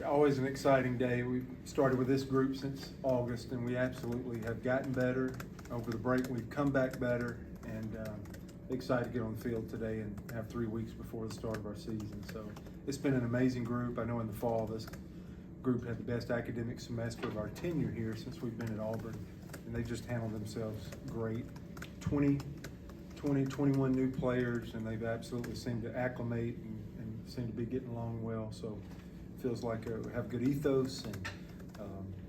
always an exciting day. We started with this group since August, and we absolutely have gotten better. Over the break, we've come back better, and excited to get on the field today and have 3 weeks before the start of our season. So it's been an amazing group. I know in the fall this group had the best academic semester of our tenure here since we've been at Auburn, and they just handled themselves great. 21 new players, and they've absolutely seemed to acclimate and seem to be getting along well. So it feels like we have good ethos, and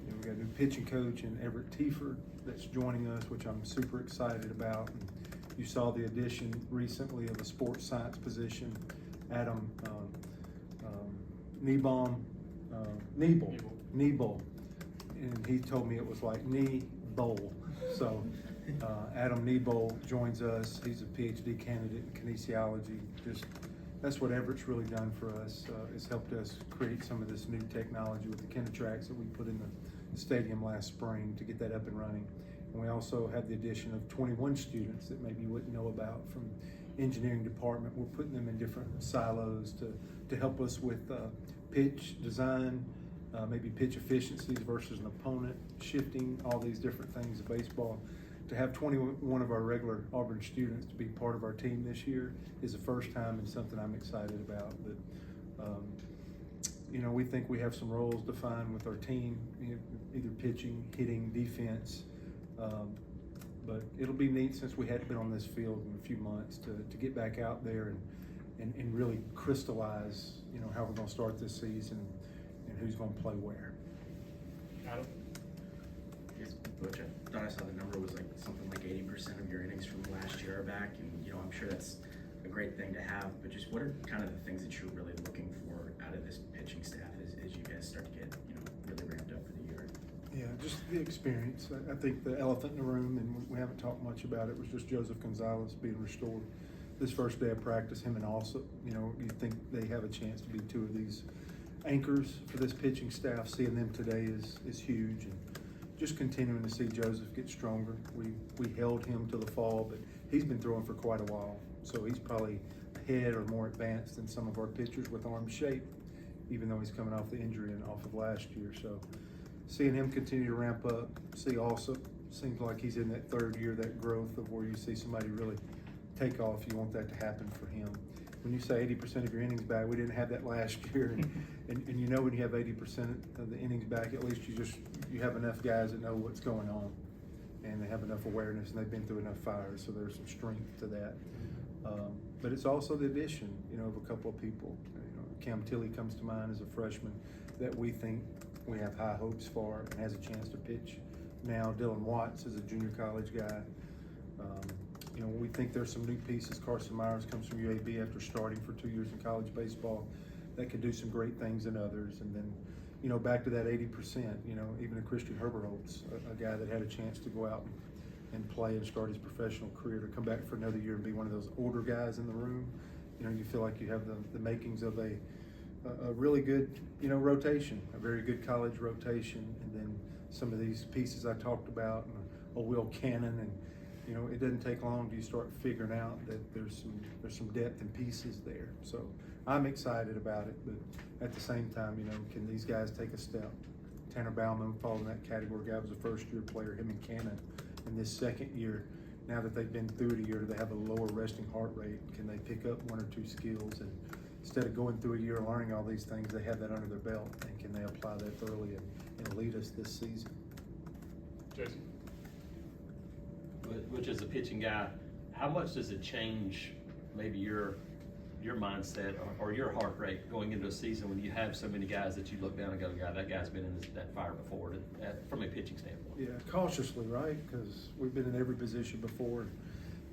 we got a new pitching coach in Everett Tieford that's joining us, which I'm super excited about. And you saw the addition recently of a sports science position, Adam Nebel, and he told me it was like knee bowl. So Adam Nebo joins us. He's a PhD candidate in kinesiology. That's what Everett's really done for us. It's helped us create some of this new technology with the KineTracks that we put in the stadium last spring to get that up and running. And we also have the addition of 21 students that maybe you wouldn't know about from engineering department. We're putting them in different silos to help us with pitch design, maybe pitch efficiencies versus an opponent, shifting, all these different things of baseball. To have 21 of our regular Auburn students to be part of our team this year is the first time and something I'm excited about. But we think we have some roles defined with our team, either pitching, hitting, defense. But it'll be neat since we hadn't been on this field in a few months to get back out there and really crystallize, how we're going to start this season and who's going to play where. Adam? Butch, I thought I saw the number was like something like 80% of your innings from last year are back, and I'm sure that's a great thing to have. But just what are kind of the things that you're really looking for out of this pitching staff as you guys start to get really ramped up for the year? Yeah, just the experience. I think the elephant in the room, and we haven't talked much about it, was just Joseph Gonzalez being restored. This first day of practice, him and also, you think they have a chance to be two of these anchors for this pitching staff. Seeing them today is huge, and just continuing to see Joseph get stronger. We held him to the fall, but he's been throwing for quite a while, so he's probably ahead or more advanced than some of our pitchers with arm shape, even though he's coming off the injury and off of last year. So seeing him continue to ramp up, also seems like he's in that third year, that growth of where you see somebody really take off. You want that to happen for him. When you say 80% of your innings back, we didn't have that last year, and when you have 80% of the innings back, at least you have enough guys that know what's going on, and they have enough awareness, and they've been through enough fires, so there's some strength to that. But it's also the addition, of a couple of people. Cam Tilley comes to mind as a freshman that we think we have high hopes for and has a chance to pitch. Now Dylan Watts is a junior college guy. We think there's some new pieces. Carson Myers comes from UAB after starting for 2 years in college baseball that could do some great things in others. And then, back to that 80%, even a Christian Herberholtz, a guy that had a chance to go out and play and start his professional career, to come back for another year and be one of those older guys in the room. You feel like you have the makings of a really good, rotation, a very good college rotation. And then some of these pieces I talked about, and a Will Cannon, and it doesn't take long till you start figuring out that there's some depth and pieces there. So I'm excited about it, but at the same time, can these guys take a step? Tanner Bauman falls in that category. Guy was a first-year player, him and Cannon. In this second year, now that they've been through it a year, do they have a lower resting heart rate? Can they pick up one or two skills? And instead of going through a year learning all these things, they have that under their belt, and can they apply that thoroughly and lead us this season? Jason? Which is a pitching guy, how much does it change maybe your mindset or your heart rate going into a season when you have so many guys that you look down and go, God, that guy's been in that fire before, from a pitching standpoint? Yeah, cautiously, right? Because we've been in every position before, and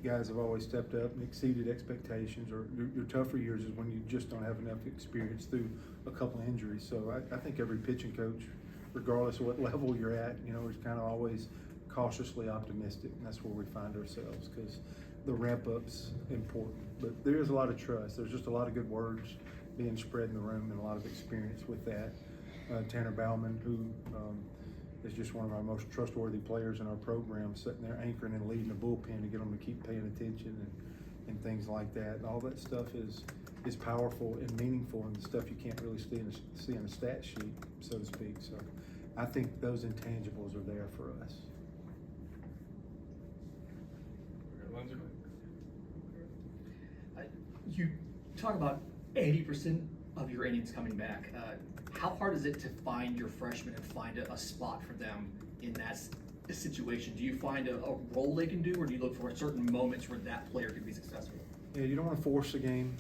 guys have always stepped up and exceeded expectations. Or your tougher years is when you just don't have enough experience through a couple of injuries. So I think every pitching coach, regardless of what level you're at, is kind of always cautiously optimistic, and that's where we find ourselves, because the ramp up's important. But there is a lot of trust. There's just a lot of good words being spread in the room, and a lot of experience with that. Tanner Bauman, who is just one of our most trustworthy players in our program, sitting there anchoring and leading the bullpen to get them to keep paying attention and things like that. And all that stuff is is powerful and meaningful and the stuff you can't really see in a stat sheet, so to speak. So I think those intangibles are there for us. Lindsey? You talk about 80% of your innings coming back. How hard is it to find your freshmen and find a spot for them in that situation? Do you find a role they can do, or do you look for certain moments where that player can be successful? Yeah, you don't want to force a game.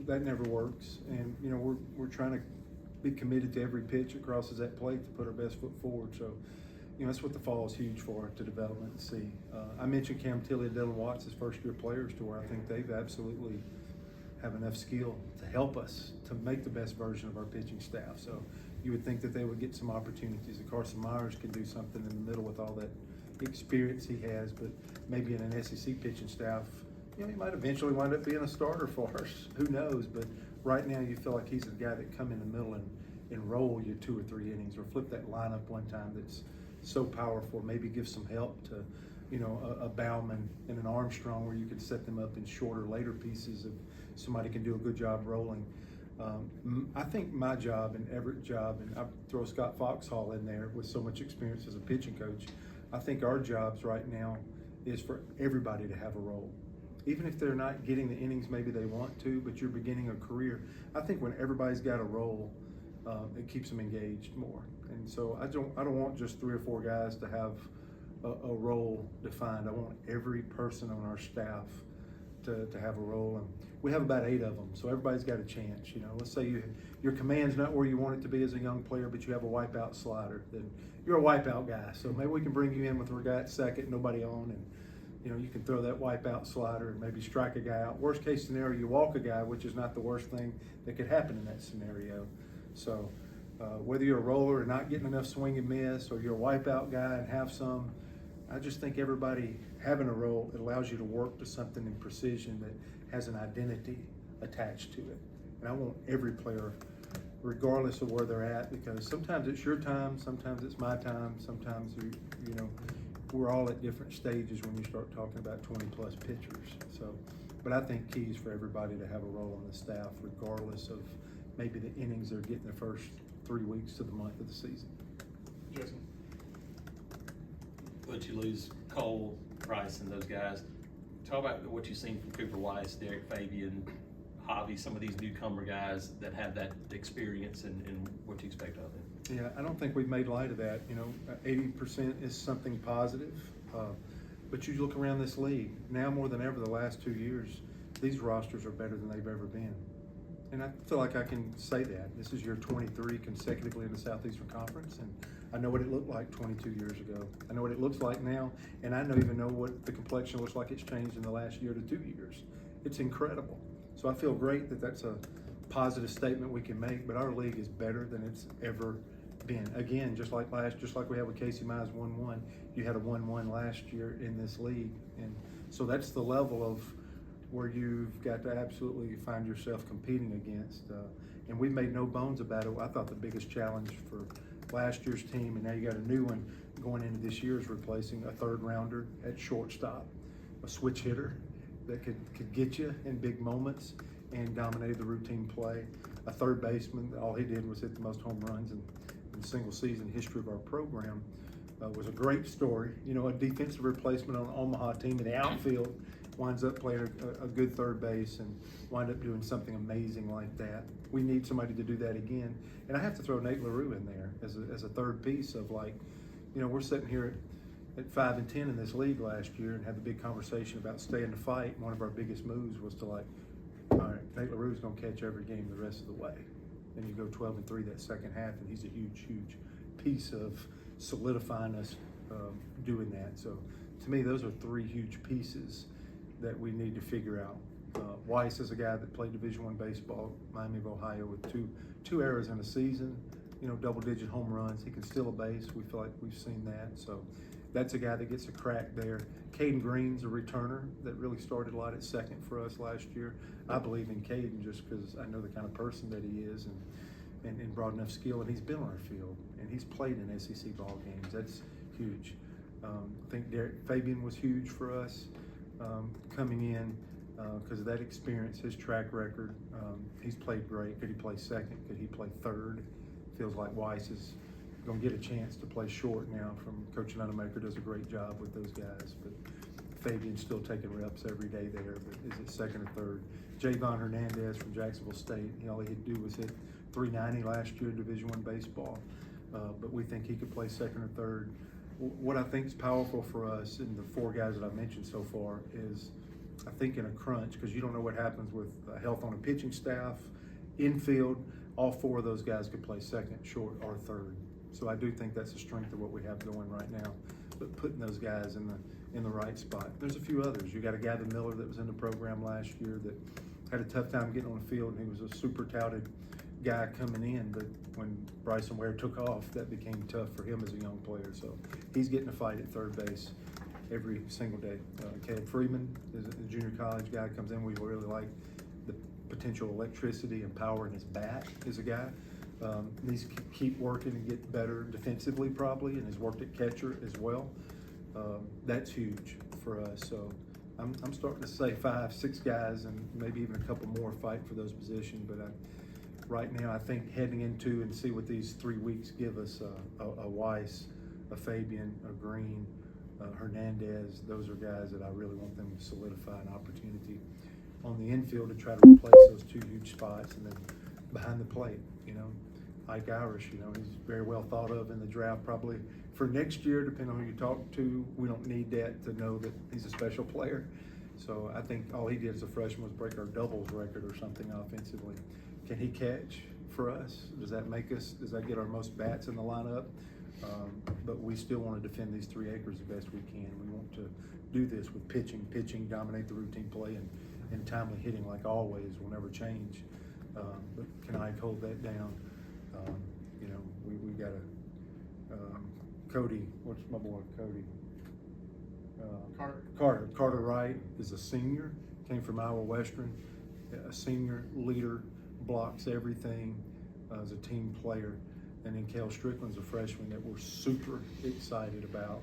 That never works. And, we're trying to be committed to every pitch that crosses that plate to put our best foot forward. So, that's what the fall is huge for, to development and see. I mentioned Cam Tilley and Dylan Watts as first-year players, to where I think they've absolutely have enough skill to help us to make the best version of our pitching staff. So you would think that they would get some opportunities. And Carson Myers could do something in the middle with all that experience he has, but maybe in an SEC pitching staff, he might eventually wind up being a starter for us. Who knows? But right now you feel like he's the guy that come in the middle and roll you 2 or 3 innings, or flip that lineup one time that's so powerful. Maybe give some help to, a Bauman and an Armstrong, where you could set them up in shorter, later pieces of somebody can do a good job rolling. I think my job and Everett's job, and I throw Scott Foxhall in there with so much experience as a pitching coach, I think our jobs right now is for everybody to have a role. Even if they're not getting the innings maybe they want to, but you're beginning a career, I think when everybody's got a role, it keeps them engaged more. And so I don't want just 3 or 4 guys to have a role defined. I want every person on our staff to have a role, and we have about 8 of them, so everybody's got a chance. Let's say your command's not where you want it to be as a young player, but you have a wipeout slider, then you're a wipeout guy. So maybe we can bring you in with a guy at second, nobody on, and you can throw that wipeout slider and maybe strike a guy out. Worst case scenario, you walk a guy, which is not the worst thing that could happen in that scenario. So whether you're a roller and not getting enough swing and miss, or you're a wipeout guy and have some, I just think everybody having a role, it allows you to work to something in precision that has an identity attached to it. And I want every player, regardless of where they're at, because sometimes it's your time, sometimes it's my time, sometimes we're all at different stages when you start talking about 20+ pitchers. So, but I think key is for everybody to have a role on the staff, regardless of maybe the innings they're getting the first 3 weeks to the month of the season. Jason? But you lose Cole, Price, and those guys. Talk about what you've seen from Cooper Weiss, Derek Fabian, Javi, some of these newcomer guys that have that experience, and what you expect of them. Yeah, I don't think we've made light of that. 80% is something positive, but you look around this league, now more than ever the last 2 years, these rosters are better than they've ever been. And I feel like I can say that. This is year 23 consecutively in the Southeastern Conference, and I know what it looked like 22 years ago. I know what it looks like now, and I don't even know what the complexion looks like it's changed in the last year to 2 years. It's incredible. So I feel great that that's a positive statement we can make, but our league is better than it's ever been. Again, just like we had with Casey Mize 1-1, you had a 1-1 last year in this league. And so that's the level of where you've got to absolutely find yourself competing against. And we made no bones about it. I thought the biggest challenge for last year's team, and now you got a new one going into this year, is replacing a 3rd rounder at shortstop, a switch hitter that could get you in big moments and dominated the routine play. A 3rd baseman, all he did was hit the most home runs in the single season history of our program. Was a great story. A defensive replacement on an Omaha team in the outfield winds up playing a good 3rd base and wind up doing something amazing like that. We need somebody to do that again. And I have to throw Nate LaRue in there as a 3rd piece of, like, we're sitting here at 5-10 in this league last year and had the big conversation about staying to fight. One of our biggest moves was to, like, all right, Nate LaRue's going to catch every game the rest of the way. And you go 12-3 that second half, and he's a huge, huge piece of solidifying us doing that. So to me, those are 3 huge pieces that we need to figure out. Weiss is a guy that played Division I baseball, Miami of Ohio, with two errors in a season, double-digit home runs. He can steal a base. We feel like we've seen that. So that's a guy that gets a crack there. Caden Green's a returner that really started a lot at second for us last year. I believe in Caden just because I know the kind of person that he is and brought enough skill, and he's been on our field, and he's played in SEC ball games. That's huge. I think Derek Fabian was huge for us coming in. because of that experience, his track record. He's played great. Could he play second? Could he play third? Feels like Weiss is going to get a chance to play short now. From Coach Nunemaker does a great job with those guys, but Fabian's still taking reps every day there. But is it second or third? Javon Hernandez from Jacksonville State. All he had to do was hit 390 last year in Division I baseball, but we think he could play second or third. What I think is powerful for us in the four guys that I mentioned so far is, I think in a crunch, because you don't know what happens with health on a pitching staff, infield, all four of those guys could play second, short, or third. So I do think that's the strength of what we have going right now, but putting those guys in the right spot. There's a few others. You got a Gavin Miller that was in the program last year that had a tough time getting on the field, and he was a super touted guy coming in, but when Bryson Ware took off, that became tough for him as a young player. So he's getting a fight at third base every single day. Caleb Freeman is a junior college guy, comes in. We really like the potential electricity and power in his bat as a guy. Needs to keep working and get better defensively probably, and has worked at catcher as well. That's huge for us. So I'm starting to say 5, 6 guys, and maybe even a couple more fight for those positions. But right now, I think heading into and see what these 3 weeks give us, a Weiss, a Fabian, a Green, Hernandez, those are guys that I really want them to solidify an opportunity on the infield to try to replace those 2 huge spots. And then behind the plate, Ike Irish, he's very well thought of in the draft probably for next year, depending on who you talk to. We don't need that to know that he's a special player. So I think all he did as a freshman was break our doubles record or something offensively. Can he catch for us? Does that get our most bats in the lineup? But we still want to defend these 3 acres the best we can. We want to do this with pitching, dominate the routine play, and timely hitting like always will never change. But can Ike hold that down? We got Cody, what's my boy, Cody? Carter Wright is a senior, came from Iowa Western, a senior leader, blocks everything, as a team player. And then Cale Strickland's a freshman that we're super excited about.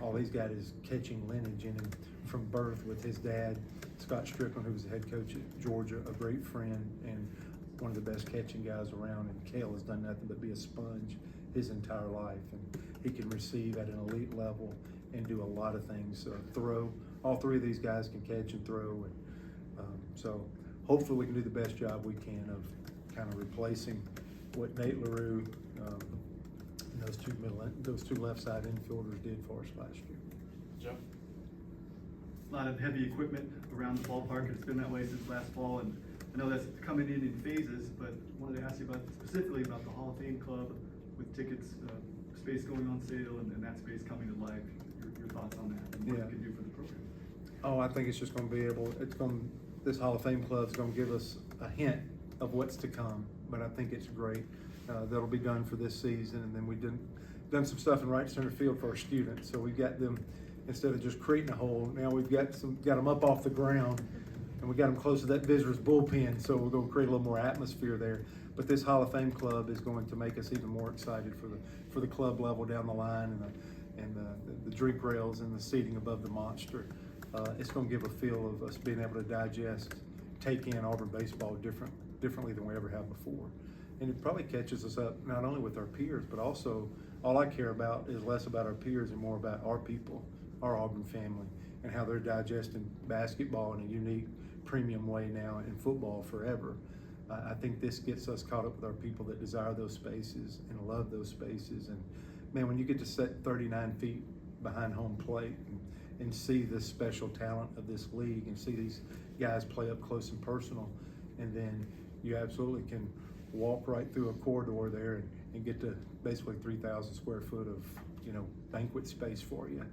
All he's got is catching lineage in him from birth with his dad, Scott Strickland, who was the head coach at Georgia, a great friend and one of the best catching guys around. And Cale has done nothing but be a sponge his entire life. And he can receive at an elite level and do a lot of things. Throw. All 3 of these guys can catch and throw. And so hopefully we can do the best job we can of kind of replacing what Nate LaRue and those two left side infielders did for us last year. Joe? A lot of heavy equipment around the ballpark, and it's been that way since last fall. And I know that's coming in phases, but wanted to ask you specifically about the Hall of Fame Club with tickets, space going on sale, and that space coming to life. Your thoughts on that and what it can do for the program? Oh, I think it's just going to be this Hall of Fame Club is going to give us a hint of what's to come, but I think it's great. That'll be done for this season, and then we've done some stuff in right center field for our students. So we've got them, instead of just creating a hole, now we've got them up off the ground, and we got them close to that visitor's bullpen. So we're going to create a little more atmosphere there. But this Hall of Fame Club is going to make us even more excited for the club level down the line, and the drink rails and the seating above the monster. It's going to give a feel of us being able to take in Auburn baseball differently than we ever have before. And it probably catches us up not only with our peers, but also all I care about is less about our peers and more about our people, our Auburn family, and how they're digesting basketball in a unique, premium way now, and football forever. I think this gets us caught up with our people that desire those spaces and love those spaces. And man, when you get to set 39 feet behind home plate and see this special talent of this league and see these guys play up close and personal, and then you absolutely can walk right through a corridor there and get to basically 3,000 square foot of banquet space for you,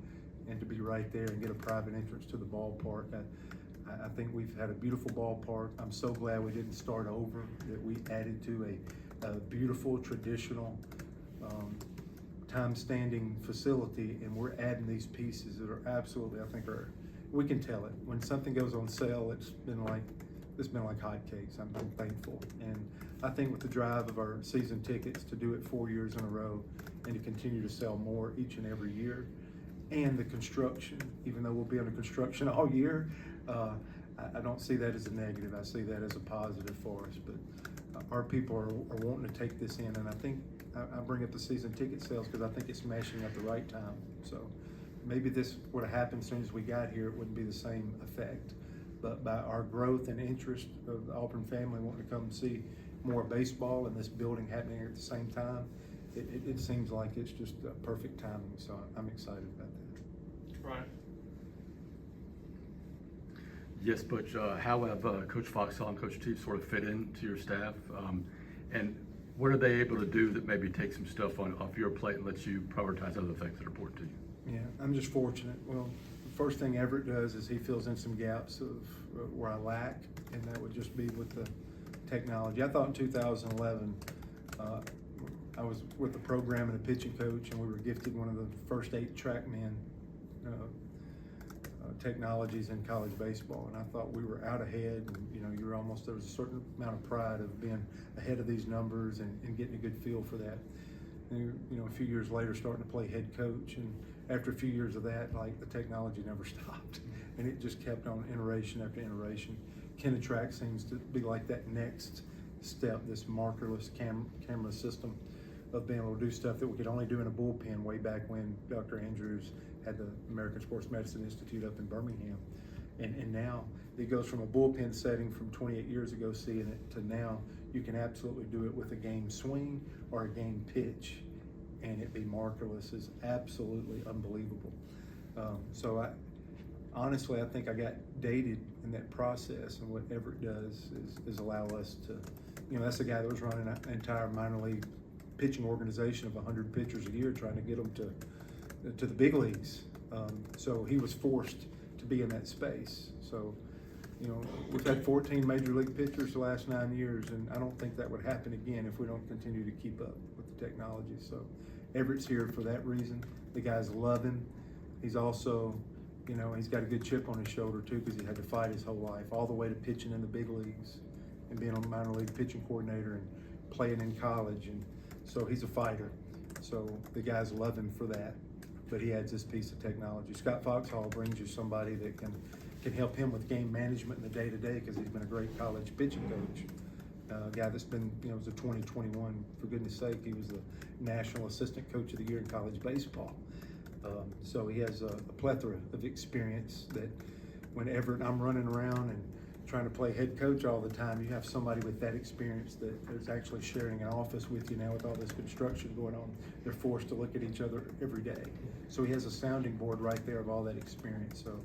and to be right there and get a private entrance to the ballpark. I think we've had a beautiful ballpark. I'm so glad we didn't start over, that we added to a beautiful traditional time-standing facility, and we're adding these pieces that are absolutely, we can tell it. When something goes on sale, it's been like hotcakes. I'm thankful. And I think with the drive of our season tickets to do it 4 years in a row and to continue to sell more each and every year, and the construction, even though we'll be under construction all year, I don't see that as a negative. I see that as a positive for us. But our people are wanting to take this in, and I think I bring up the season ticket sales because I think it's smashing at the right time. So maybe this would have happened as soon as we got here, it wouldn't be the same effect. But by our growth and interest of the Auburn family wanting to come see more baseball and this building happening at the same time, it seems like it's just perfect timing. So I'm excited about that. Ryan? Yes, Butch, how have Coach Foxhall and Coach Teef sort of fit into your staff? And what are they able to do that maybe take some stuff off your plate and let you prioritize other things that are important to you? Yeah, I'm just fortunate. Well, the first thing Everett does is he fills in some gaps of where I lack, and that would just be with the technology. I thought in 2011, I was with the program and a pitching coach, and we were gifted one of the first 8 TrackMan technologies in college baseball, and I thought we were out ahead. And there was a certain amount of pride of being ahead of these numbers and getting a good feel for that. And, a few years later, starting to play head coach, and after a few years of that, like, the technology never stopped, and it just kept on iteration after iteration. KineTrack seems to be like that next step, this markerless camera system of being able to do stuff that we could only do in a bullpen way back when Dr. Andrews had the American Sports Medicine Institute up in Birmingham. And now it goes from a bullpen setting from 28 years ago seeing it to now you can absolutely do it with a game swing or a game pitch and it be markerless is absolutely unbelievable. So honestly, I think I got dated in that process, and what Everett does is allow us to, that's the guy that was running an entire minor league pitching organization of 100 pitchers a year trying to get them to the big leagues. So he was forced to be in that space. So, we've had 14 major league pitchers the last 9 years, and I don't think that would happen again if we don't continue to keep up with the technology. So Everett's here for that reason. The guys love him. He's also, he's got a good chip on his shoulder too, because he had to fight his whole life, all the way to pitching in the big leagues and being a minor league pitching coordinator and playing in college. And so he's a fighter. So the guys love him for that. But he adds this piece of technology. Scott Foxhall brings you somebody that can help him with game management in the day-to-day, because he's been a great college pitching coach. A guy that's been, was a 2021, for goodness sake, he was the National Assistant Coach of the Year in college baseball. So he has a plethora of experience that whenever I'm running around and trying to play head coach all the time, you have somebody with that experience that is actually sharing an office with you now with all this construction going on. They're forced to look at each other every day. So he has a sounding board right there of all that experience. So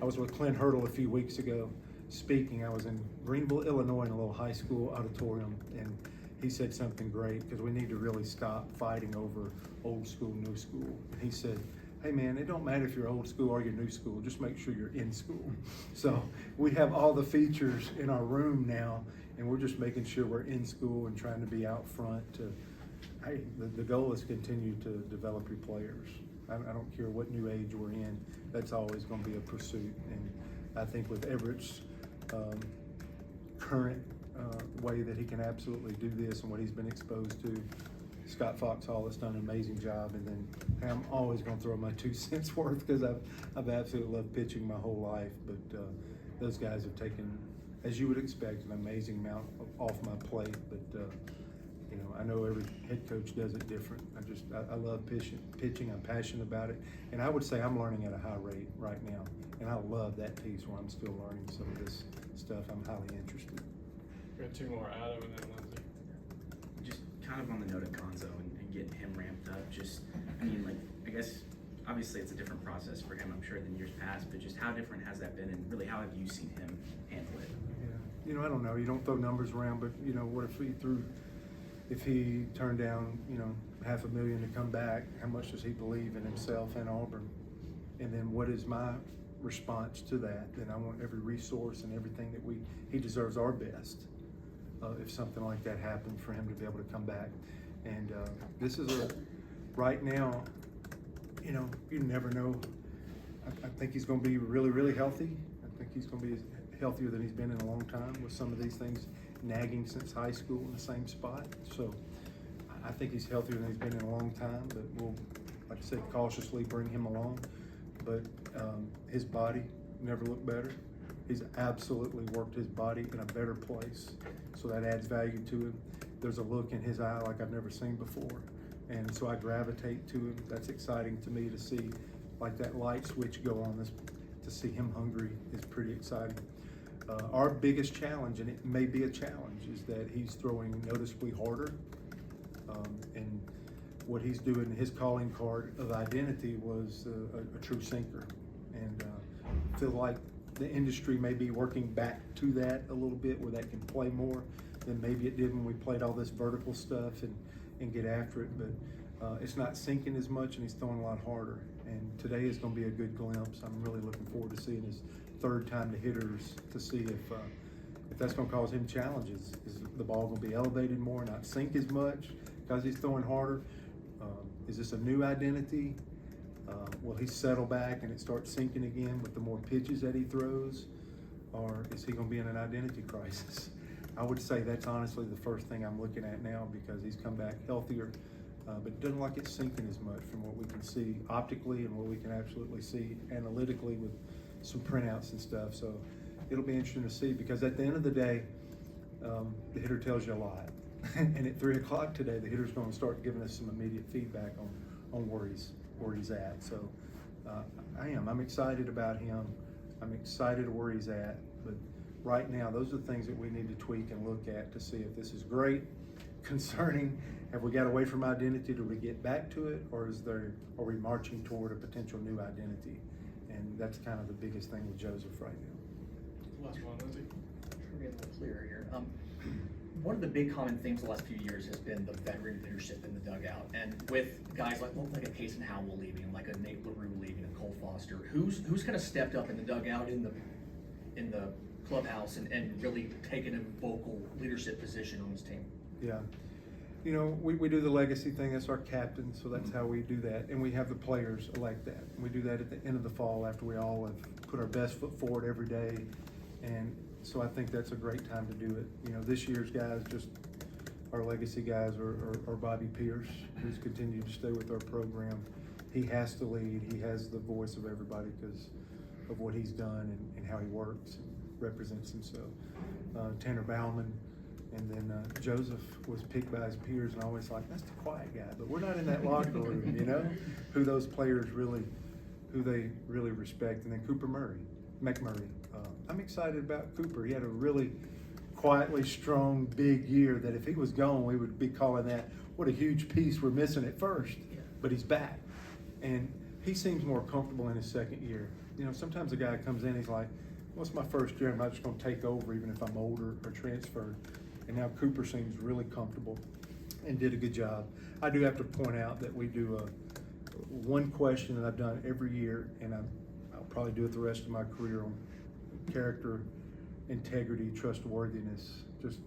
I was with Clint Hurdle a few weeks ago speaking. I was in Greenville, Illinois in a little high school auditorium, and he said something great, because we need to really stop fighting over old school, new school. And he said, hey man, it don't matter if you're old school or you're new school, just make sure you're in school. So we have all the features in our room now, and we're just making sure we're in school and trying to be out front. Hey, the goal is to continue to develop your players. I don't care what new age we're in, that's always going to be a pursuit. And I think with Everett's current way that he can absolutely do this and what he's been exposed to, Scott Foxhall has done an amazing job. And then I'm always going to throw my 2 cents worth, because I've absolutely loved pitching my whole life. But those guys have taken, as you would expect, an amazing amount off my plate. But I know every head coach does it different. I love pitching. I'm passionate about it, and I would say I'm learning at a high rate right now. And I love that piece where I'm still learning some of this stuff. I'm highly interested. We got 2 more, Adam and then Lindsay. Just kind of on the note of Gonzo and getting him ramped up, I guess obviously it's a different process for him, I'm sure, than years past, but just how different has that been, and really how have you seen him handle it? Yeah, I don't know. You don't throw numbers around, but what if he turned down, $500,000 to come back, how much does he believe in himself and Auburn? And then what is my response to that? Then I want every resource and everything that he deserves our best. If something like that happened, for him to be able to come back. And this is right now, you never know. I think he's going to be really, really healthy. I think he's going to be healthier than he's been in a long time, with some of these things nagging since high school in the same spot. So I think he's healthier than he's been in a long time, but we'll, like I said, cautiously bring him along. But his body never looked better. He's absolutely worked his body in a better place, so that adds value to him. There's a look in his eye like I've never seen before, and so I gravitate to him. That's exciting to me to see, like that light switch go on. This, to see him hungry is pretty exciting. Our biggest challenge, and it may be a challenge, is that he's throwing noticeably harder, and what he's doing, his calling card of identity was a true sinker, and feel like the industry may be working back to that a little bit, where that can play more than maybe it did when we played all this vertical stuff and get after it. But it's not sinking as much, and he's throwing a lot harder. And today is going to be a good glimpse. I'm really looking forward to seeing his third time to hitters, to see if that's going to cause him challenges. Is the ball going to be elevated more, not sink as much because he's throwing harder? Is this a new identity? Will he settle back and it starts sinking again with the more pitches that he throws? Or is he going to be in an identity crisis? I would say that's honestly the first thing I'm looking at now, because he's come back healthier, but it doesn't like it's sinking as much from what we can see optically and what we can absolutely see analytically with some printouts and stuff. So it'll be interesting to see, because at the end of the day, the hitter tells you a lot. And at 3 o'clock today, the hitter's going to start giving us some immediate feedback on where he's at. So I'm excited about him. I'm excited where he's at. But right now, those are the things that we need to tweak and look at to see if this is great, concerning. Have we got away from identity? Do we get back to it, or are we marching toward a potential new identity? And that's kind of the biggest thing with Joseph right now. Last one, Lindsay. We're getting a little clearer here. One of the big common themes the last few years has been the veteran leadership in the dugout, and with guys like a Case and Howell leaving, like a Nate LaRue leaving, and Cole Foster, who's kind of stepped up in the dugout, in the clubhouse, and really taken a vocal leadership position on this team? Yeah. You know, we do the legacy thing. That's our captain, so that's how we do that. And we have the players elect that. And we do that at the end of the fall, after we all have put our best foot forward every day. And so I think that's a great time to do it. You know, this year's guys, just our legacy guys, are Bobby Pierce, who's continued to stay with our program. He has to lead. He has the voice of everybody because of what he's done and how he works and represents himself. Tanner Bauman. And then Joseph was picked by his peers, and I always like, that's the quiet guy. But we're not in that locker room, you know, who those players really respect. And then Cooper McMurray. I'm excited about Cooper. He had a really quietly strong, big year that if he was gone, we would be calling that, what a huge piece we're missing at first. Yeah. But he's back. And he seems more comfortable in his second year. You know, sometimes a guy comes in, he's like, well, it's my first year. I'm not just going to take over even if I'm older or transferred. And now Cooper seems really comfortable and did a good job. I do have to point out that we do one question that I've done every year, and I'll probably do it the rest of my career, on character, integrity, trustworthiness, just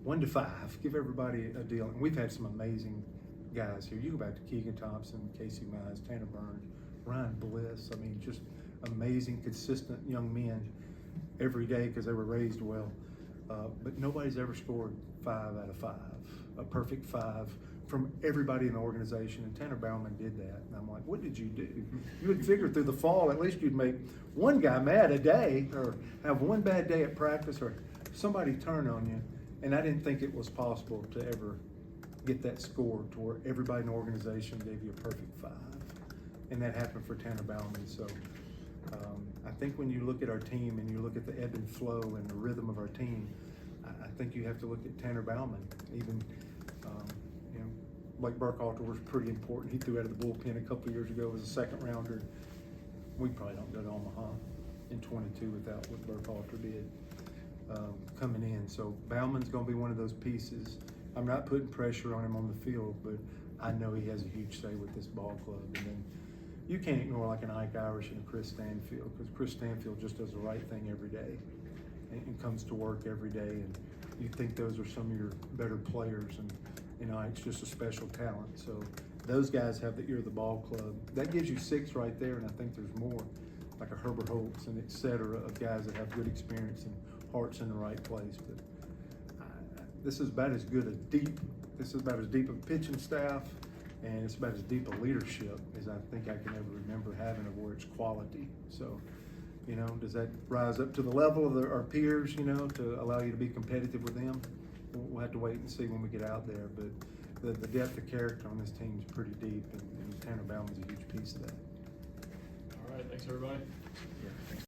1 to 5. Give everybody a deal. And we've had some amazing guys here. You go back to Keegan Thompson, Casey Mize, Tanner Burns, Ryan Bliss. I mean, just amazing, consistent young men every day because they were raised well. But nobody's ever scored 5 out of 5, a perfect 5 from everybody in the organization. And Tanner Bauman did that. And I'm like, what did you do? You would figure through the fall, at least you'd make one guy mad a day, or have one bad day at practice, or somebody turn on you. And I didn't think it was possible to ever get that score to where everybody in the organization gave you a perfect 5. And that happened for Tanner Bauman. So I think when you look at our team and you look at the ebb and flow and the rhythm of our team, I think you have to look at Tanner Bauman. Even, you know, Blake Burkhalter was pretty important. He threw out of the bullpen a couple of years ago as a second rounder. We probably don't go to Omaha in 22 without what Burkhalter did coming in. So Bauman's going to be one of those pieces. I'm not putting pressure on him on the field, but I know he has a huge say with this ball club. And then you can't ignore like an Ike Irish and a Chris Stanfield, because Chris Stanfield just does the right thing every day and comes to work every day. And you think those are some of your better players, and you know, Ike's just a special talent. So those guys have the ear of the ball club. That gives you 6 right there, and I think there's more, like a Herbert Holtz and et cetera, of guys that have good experience and heart's in the right place. But this is about as deep a pitching staff, and it's about as deep a leadership as I think I can ever remember having, of where it's quality. So You know, does that rise up to the level of our peers, you know, to allow you to be competitive with them? We'll have to wait and see when we get out there, but the depth of character on this team is pretty deep, and Tanner Bauman's a huge piece of that. All right, thanks, everybody.